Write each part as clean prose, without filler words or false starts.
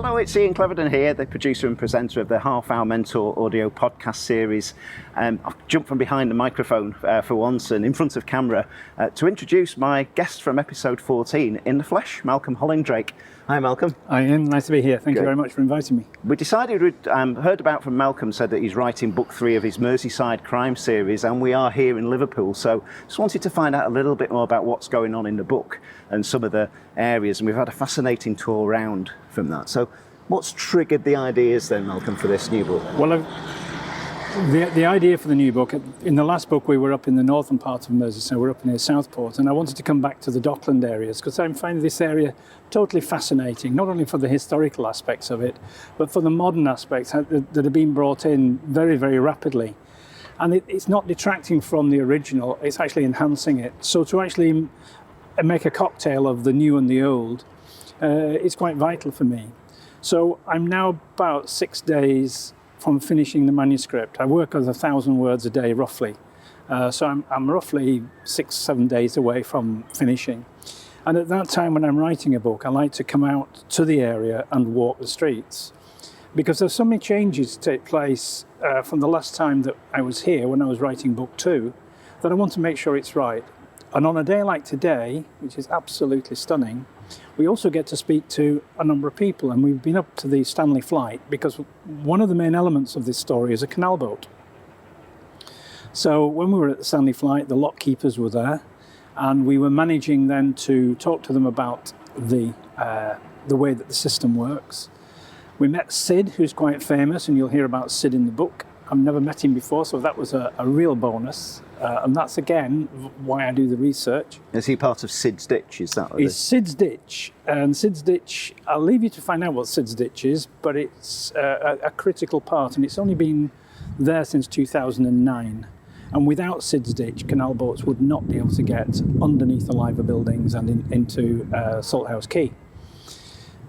Hello, it's Ian Cleverdon here, the producer and presenter of the Half Hour Mentor audio podcast series. I've jumped from behind the microphone for once and in front of camera to introduce my guest from episode 14 in the flesh, Malcolm Hollingdrake. Hi, Malcolm. Hi, Ian. Nice to be here. Thank you very much for inviting me. We decided we'd heard about from Malcolm, said that he's writing book 3 of his Merseyside Crime Series, and we are here in Liverpool. So just wanted to find out a little bit more about what's going on in the book and some of the areas. And we've had a fascinating tour around from that. So what's triggered the ideas then, Malcolm, for this new book? Well, the idea for the new book, in the last book we were up in the northern part of Merseyside, we're up near Southport, and I wanted to come back to the Dockland areas because I'm finding this area totally fascinating, not only for the historical aspects of it, but for the modern aspects that have been brought in very, very rapidly. And it's not detracting from the original, it's actually enhancing it. So to actually make a cocktail of the new and the old, it's quite vital for me. So I'm now about 6 days from finishing the manuscript. I work with 1,000 words a day, roughly. So I'm roughly 6-7 days away from finishing. And at that time when I'm writing a book, I like to come out to the area and walk the streets. Because there's so many changes take place from the last time that I was here when I was writing book 2, that I want to make sure it's right. And on a day like today, which is absolutely stunning, we also get to speak to a number of people, and we've been up to the Stanley Flight because one of the main elements of this story is a canal boat. So when we were at the Stanley Flight, the lock keepers were there, and we were managing then to talk to them about the way that the system works. We met Sid, who's quite famous, and you'll hear about Sid in the book. I've never met him before, so that was a real bonus. And that's, again, why I do the research. Is he part of Sid's Ditch? Is that? He's Sid's Ditch. And Sid's Ditch, I'll leave you to find out what Sid's Ditch is, but it's a critical part, and it's only been there since 2009. And without Sid's Ditch, canal boats would not be able to get underneath the Liver buildings and into Salthouse Quay.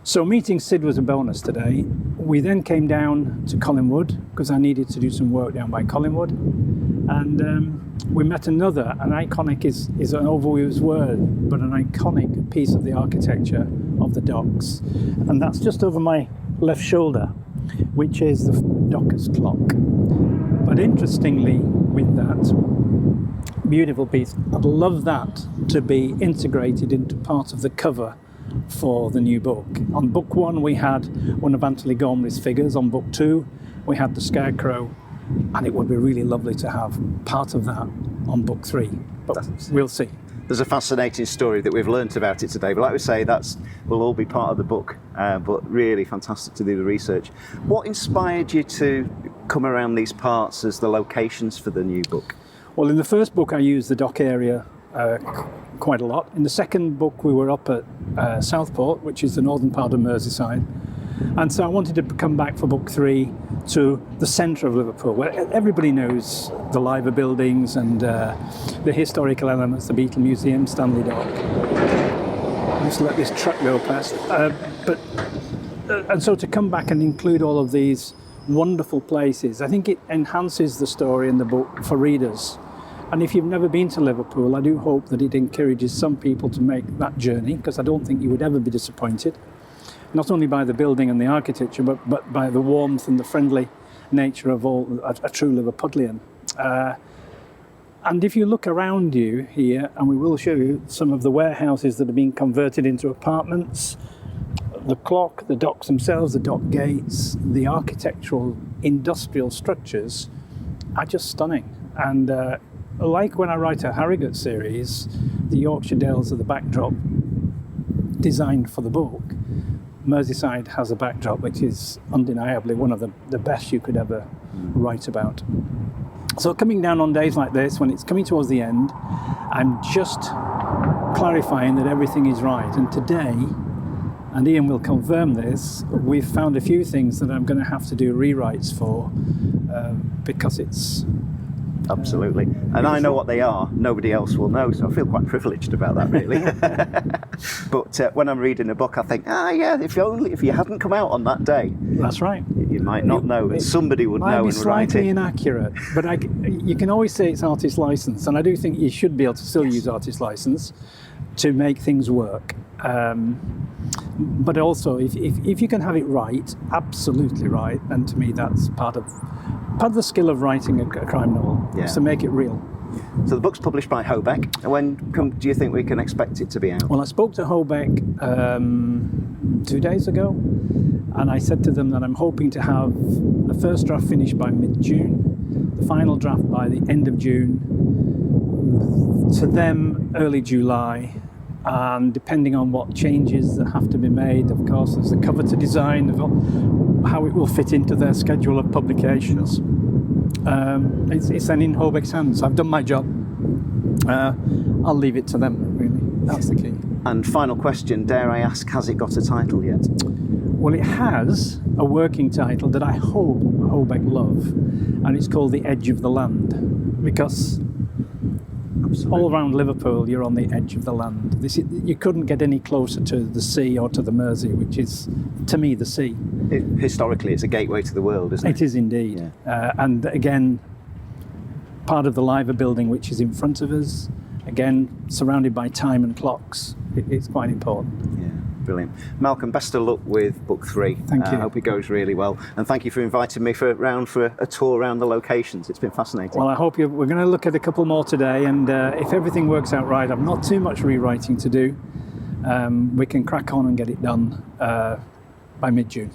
So meeting Sid was a bonus today. We then came down to Collingwood because I needed to do some work down by Collingwood. And we met an iconic is an overused word, but an iconic piece of the architecture of the docks. And that's just over my left shoulder, which is the Dockers Clock. But interestingly, with that beautiful piece, I'd love that to be integrated into part of the cover for the new book. On book 1 we had one of Anthony Gormley's figures. On book 2 we had the Scarecrow, and it would be really lovely to have part of that on book 3, but we'll see. There's a fascinating story that we've learnt about it today, but like we say, will all be part of the book, but really fantastic to do the research. What inspired you to come around these parts as the locations for the new book? Well, in the first book I used the dock area quite a lot. In the second book we were up at Southport, which is the northern part of Merseyside, and so I wanted to come back for book 3 to the centre of Liverpool, where everybody knows the Liver buildings and the historical elements, the Beetle Museum, Stanley Dock. Just let this truck go past. And so to come back and include all of these wonderful places, I think it enhances the story in the book for readers. And if you've never been to Liverpool, I do hope that it encourages some people to make that journey, because I don't think you would ever be disappointed, not only by the building and the architecture, but by the warmth and the friendly nature of a true Liverpudlian. And if you look around you here, and we will show you some of the warehouses that have been converted into apartments, the clock, the docks themselves, the dock gates, the architectural industrial structures are just stunning. And like when I write a Harrogate series, the Yorkshire Dales are the backdrop designed for the book. Merseyside has a backdrop which is undeniably one of the best you could ever write about. So coming down on days like this, when it's coming towards the end, I'm just clarifying that everything is right. And today, and Ian will confirm this, we've found a few things that I'm going to have to do rewrites for because it's Absolutely. And I know what they are. Nobody else will know, so I feel quite privileged about that, really. But when I'm reading a book, I think, if you hadn't come out on that day. That's right. You might not know, and somebody would know and write it. Might be slightly inaccurate, but you can always say it's artist license, and I do think you should be able to still use artist license. to make things work. But also, if you can have it right, absolutely right, and to me that's part of the skill of writing a crime novel, is to make it real. So the book's published by Hobeck. When do you think we can expect it to be out? Well, I spoke to Hobeck 2 days ago, and I said to them that I'm hoping to have the first draft finished by mid-June, the final draft by the end of June, to them early July, and depending on what changes that have to be made, of course, there's the cover to design, how it will fit into their schedule of publications. It's then in Hobeck's hands. I've done my job. I'll leave it to them, really. That's the key. And final question, dare I ask, has it got a title yet? Well, it has a working title that I hope Hobeck love, and it's called The Edge of the Land, because all around Liverpool you're on the edge of the land. You couldn't get any closer to the sea or to the Mersey, which is, to me, the sea. Historically, it's a gateway to the world, isn't it? It is indeed. Yeah. And again, part of the Liver building, which is in front of us, again, surrounded by time and clocks, it's quite important. Yeah, brilliant. Malcolm, best of luck with book 3. Thank you. I hope it goes really well. And thank you for inviting me for a tour around the locations. It's been fascinating. Well, I hope we're going to look at a couple more today, and if everything works out right, I've not too much rewriting to do. We can crack on and get it done by mid-June.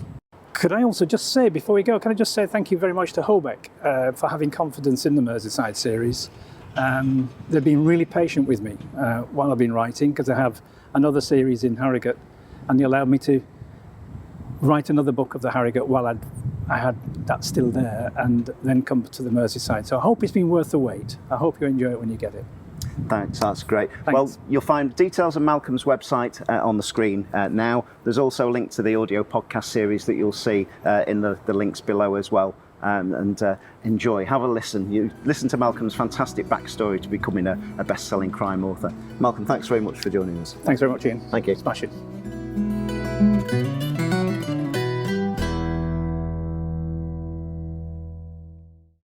Could I also just say, before we go, can I just say thank you very much to Hobeck for having confidence in the Merseyside series. They've been really patient with me while I've been writing, because I have another series in Harrogate, and they allowed me to write another book of the Harrogate while I had that still there, and then come to the Merseyside. So I hope it's been worth the wait. I hope you enjoy it when you get it. Thanks, that's great. Thanks. Well, you'll find details of Malcolm's website on the screen now. There's also a link to the audio podcast series that you'll see in the links below as well. And enjoy, have a listen. You listen to Malcolm's fantastic backstory to becoming a best-selling crime author. Malcolm, thanks very much for joining us. Thanks very much, Ian. Thank you. Smash it.